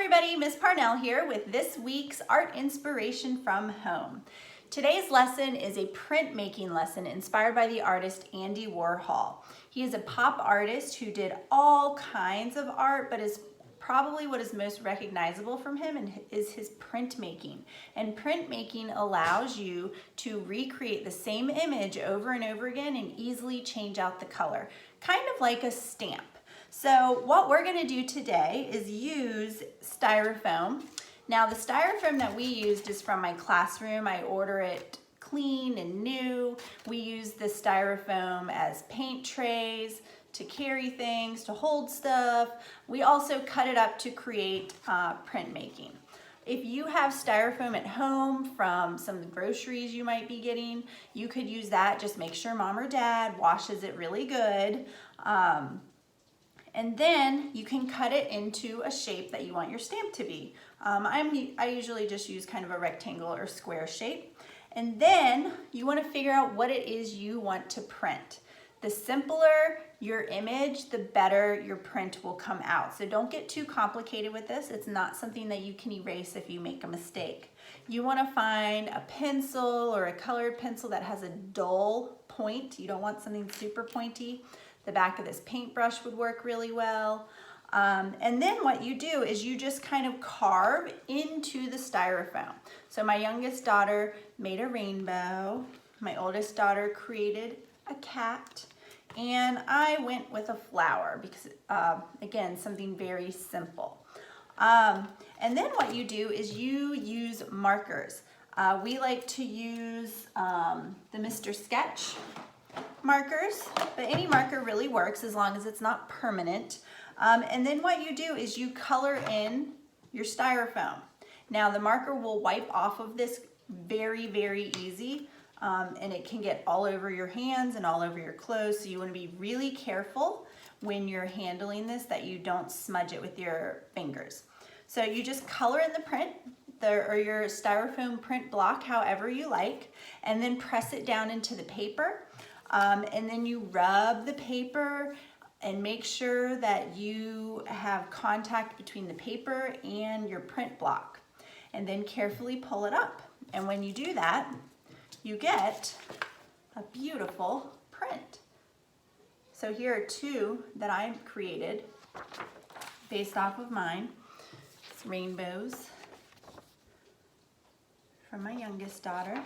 everybody, Miss Parnell here with this week's Art Inspiration from Home. Today's lesson is a printmaking lesson inspired by the artist Andy Warhol. He is a pop artist who did all kinds of art, but is probably what is most recognizable from him is his printmaking. And printmaking allows you to recreate the same image over and over again and easily change out the color, kind of like a stamp. So what we're going to do today is use styrofoam. Now the styrofoam that we used is from my classroom. I order it clean and new. We use the styrofoam as paint trays, to carry things, to hold stuff. We also cut it up to create printmaking. If you have styrofoam at home from some of the groceries you might be getting, you could use that. Just make sure mom or dad washes it really good. And then you can cut it into a shape that you want your stamp to be. I usually just use kind of a rectangle or square shape. And then you want to figure out what it is you want to print. The simpler your image, the better your print will come out. So don't get too complicated with this. It's not something that you can erase if you make a mistake. You want to find a pencil or a colored pencil that has a dull point. You don't want something super pointy. The back of this paintbrush would work really well. And then what you do is you just kind of carve into the styrofoam. So my youngest daughter made a rainbow. My oldest daughter created a cat. And I went with a flower because, again, something very simple. And then what you do is you use markers. We like to use the Mr. Sketch markers, but any marker really works as long as it's not permanent. And then what you do is you color in your styrofoam. Now the marker will wipe off of this very, very easy, and it can get all over your hands and all over your clothes, so you want to be really careful when you're handling this that you don't smudge it with your fingers. So you just color in the print, or your styrofoam print block however you like, and then press it down into the paper. And then you rub the paper and make sure that you have contact between the paper and your print block. And then carefully pull it up. And when you do that, you get a beautiful print. So here are two that I created based off of mine. It's rainbows from my youngest daughter.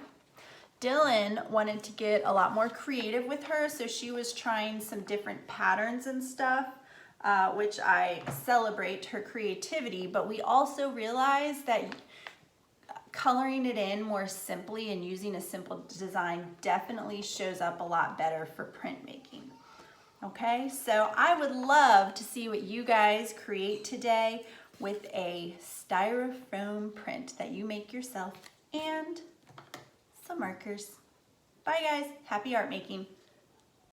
Dylan wanted to get a lot more creative with her, so she was trying some different patterns and stuff, which I celebrate her creativity, but we also realized that coloring it in more simply and using a simple design definitely shows up a lot better for printmaking. Okay, so I would love to see what you guys create today with a styrofoam print that you make yourself and some markers. Bye guys, happy art making.